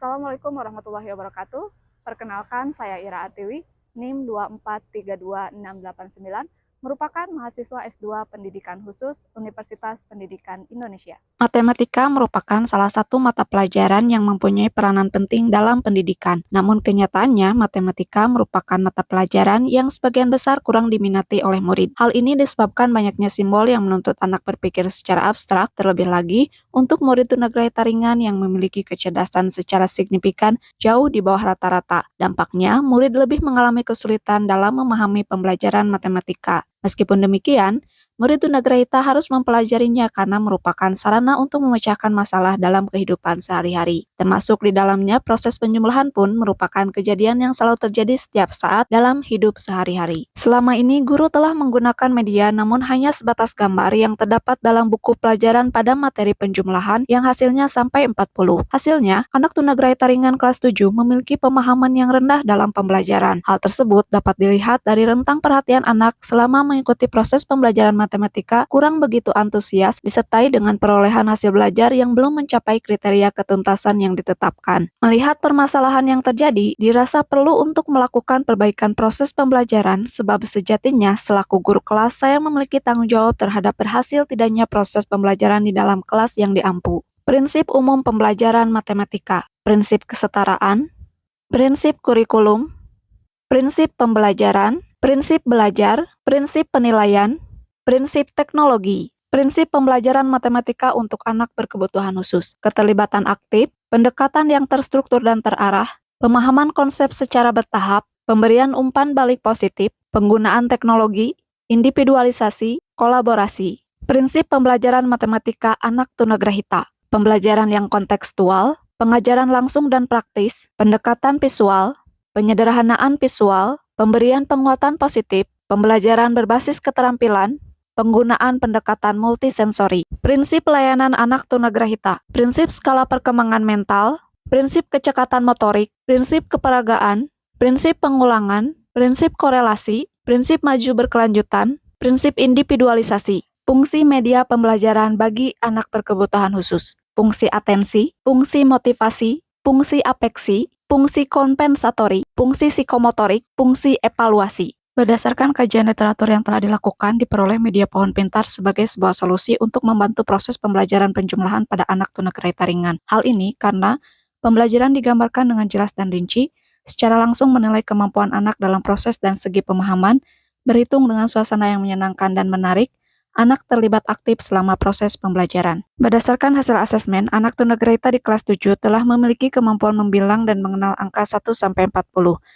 Assalamualaikum warahmatullahi wabarakatuh. Perkenalkan, saya Ira Atiwi, NIM 2432689, merupakan mahasiswa S2 Pendidikan Khusus Universitas Pendidikan Indonesia. Matematika merupakan salah satu mata pelajaran yang mempunyai peranan penting dalam pendidikan. Namun kenyataannya, matematika merupakan mata pelajaran yang sebagian besar kurang diminati oleh murid. Hal ini disebabkan banyaknya simbol yang menuntut anak berpikir secara abstrak, terlebih lagi untuk murid tunagrahita ringan yang memiliki kecerdasan secara signifikan jauh di bawah rata-rata. Dampaknya, murid lebih mengalami kesulitan dalam memahami pembelajaran matematika. Meskipun demikian, murid tunagrahita harus mempelajarinya karena merupakan sarana untuk memecahkan masalah dalam kehidupan sehari-hari. Termasuk di dalamnya proses penjumlahan pun merupakan kejadian yang selalu terjadi setiap saat dalam hidup sehari-hari. Selama ini, guru telah menggunakan media namun hanya sebatas gambar yang terdapat dalam buku pelajaran pada materi penjumlahan yang hasilnya sampai 40. Hasilnya, anak tunagrahita ringan kelas 7 memiliki pemahaman yang rendah dalam pembelajaran. Hal tersebut dapat dilihat dari rentang perhatian anak selama mengikuti proses pembelajaran matematika kurang begitu antusias disertai dengan perolehan hasil belajar yang belum mencapai kriteria ketuntasan yang ditetapkan. Melihat permasalahan yang terjadi, dirasa perlu untuk melakukan perbaikan proses pembelajaran sebab sejatinya selaku guru kelas saya memiliki tanggung jawab terhadap berhasil tidaknya proses pembelajaran di dalam kelas yang diampu. Prinsip umum pembelajaran matematika, prinsip kesetaraan, prinsip kurikulum, prinsip pembelajaran, prinsip belajar, prinsip penilaian, prinsip teknologi, prinsip pembelajaran matematika untuk anak berkebutuhan khusus, keterlibatan aktif, pendekatan yang terstruktur dan terarah, pemahaman konsep secara bertahap, pemberian umpan balik positif, penggunaan teknologi, individualisasi, kolaborasi. Prinsip pembelajaran matematika anak tunagrahita, pembelajaran yang kontekstual, pengajaran langsung dan praktis, pendekatan visual, penyederhanaan visual, pemberian penguatan positif, pembelajaran berbasis keterampilan, penggunaan pendekatan multisensori, prinsip pelayanan anak tunagrahita, prinsip skala perkembangan mental, prinsip kecekatan motorik, prinsip keperagaan, prinsip pengulangan, prinsip korelasi, prinsip maju berkelanjutan, prinsip individualisasi, fungsi media pembelajaran bagi anak berkebutuhan khusus, fungsi atensi, fungsi motivasi, fungsi apeksi, fungsi kompensatori, fungsi psikomotorik, fungsi evaluasi. Berdasarkan kajian literatur yang telah dilakukan, diperoleh media pohon pintar sebagai sebuah solusi untuk membantu proses pembelajaran penjumlahan pada anak tunagrahita ringan. Hal ini karena pembelajaran digambarkan dengan jelas dan rinci, secara langsung menilai kemampuan anak dalam proses dan segi pemahaman, berhitung dengan suasana yang menyenangkan dan menarik, anak terlibat aktif selama proses pembelajaran. Berdasarkan hasil asesmen, anak tunagrahita di kelas 7 telah memiliki kemampuan membilang dan mengenal angka 1-40.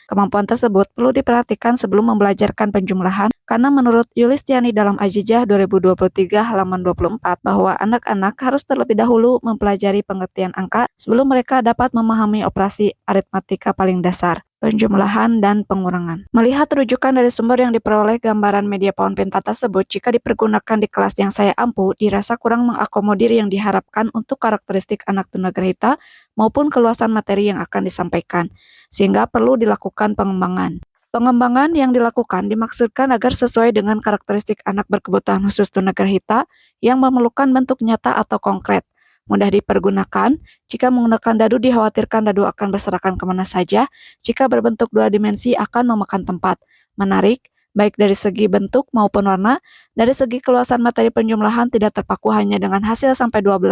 Kemampuan tersebut perlu diperhatikan sebelum membelajarkan penjumlahan, karena menurut Yulistiani dalam Ajijah 2023 halaman 24 bahwa anak-anak harus terlebih dahulu mempelajari pengertian angka sebelum mereka dapat memahami operasi aritmatika paling dasar, penjumlahan, dan pengurangan. Melihat rujukan dari sumber yang diperoleh gambaran media pohon pintar tersebut, jika dipergunakan di kelas yang saya ampu, dirasa kurang mengakomodir yang diharapkan untuk karakteristik anak tunagrahita maupun keluasan materi yang akan disampaikan, sehingga perlu dilakukan pengembangan. Pengembangan yang dilakukan dimaksudkan agar sesuai dengan karakteristik anak berkebutuhan khusus tunagrahita yang memerlukan bentuk nyata atau konkret, mudah dipergunakan. Jika menggunakan dadu dikhawatirkan dadu akan berserakan kemana saja. Jika berbentuk dua dimensi akan memakan tempat. Menarik, baik dari segi bentuk maupun warna. Dari segi keluasan materi penjumlahan tidak terpaku hanya dengan hasil sampai 12,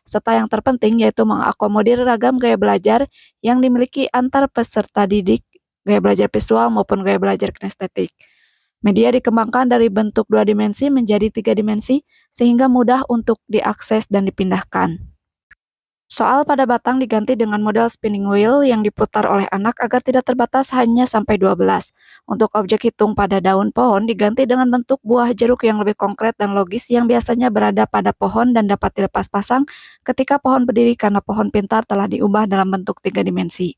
serta yang terpenting yaitu mengakomodir ragam gaya belajar yang dimiliki antar peserta didik, gaya belajar visual maupun gaya belajar kinestetik. Media dikembangkan dari bentuk dua dimensi menjadi 3 dimensi, sehingga mudah untuk diakses dan dipindahkan. Soal pada batang diganti dengan model spinning wheel yang diputar oleh anak agar tidak terbatas hanya sampai 12. Untuk objek hitung pada daun pohon diganti dengan bentuk buah jeruk yang lebih konkret dan logis yang biasanya berada pada pohon dan dapat dilepas pasang ketika pohon berdiri karena pohon pintar telah diubah dalam bentuk 3 dimensi.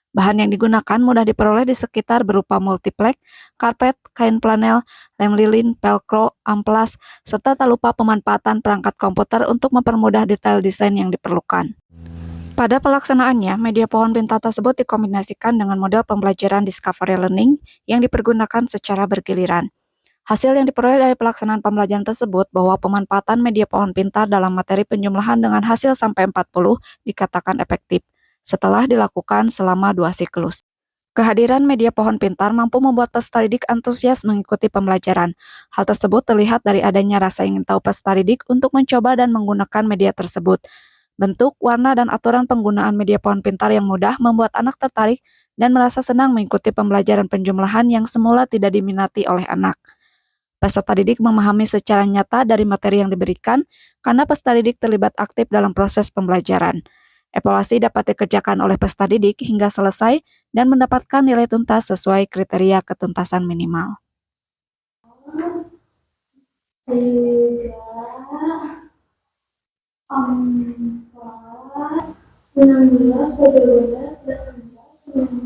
Bahan yang digunakan mudah diperoleh di sekitar berupa multiplek, karpet, kain flanel, lem lilin, velcro, amplas, serta tak lupa pemanfaatan perangkat komputer untuk mempermudah detail desain yang diperlukan. Pada pelaksanaannya, media pohon pintar tersebut dikombinasikan dengan model pembelajaran discovery learning yang dipergunakan secara bergiliran. Hasil yang diperoleh dari pelaksanaan pembelajaran tersebut bahwa pemanfaatan media pohon pintar dalam materi penjumlahan dengan hasil sampai 40 dikatakan efektif. setelah dilakukan selama 2 siklus. Kehadiran media pohon pintar mampu membuat peserta didik antusias mengikuti pembelajaran. Hal tersebut terlihat dari adanya rasa ingin tahu peserta didik untuk mencoba dan menggunakan media tersebut. Bentuk, warna, dan aturan penggunaan media pohon pintar yang mudah membuat anak tertarik dan merasa senang mengikuti pembelajaran penjumlahan yang semula tidak diminati oleh anak. Peserta didik memahami secara nyata dari materi yang diberikan karena peserta didik terlibat aktif dalam proses pembelajaran. Evaluasi dapat dikerjakan oleh peserta didik hingga selesai dan mendapatkan nilai tuntas sesuai kriteria ketuntasan minimal. 3, 4, 16, 17, 18, 19,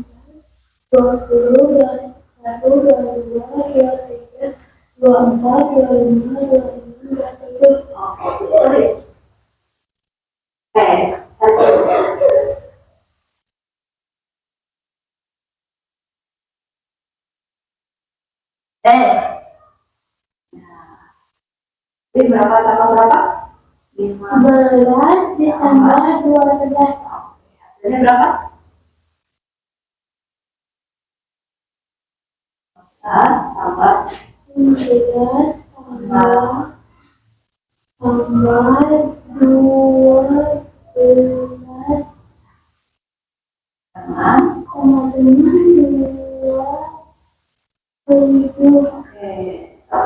20, 21, 22, 23, 24, 25, 26, 27. Oke, tulis. Ini berapa tambah berapa? 15 ditambah 12. Hasilnya berapa? 15 tambah 15 tambah 2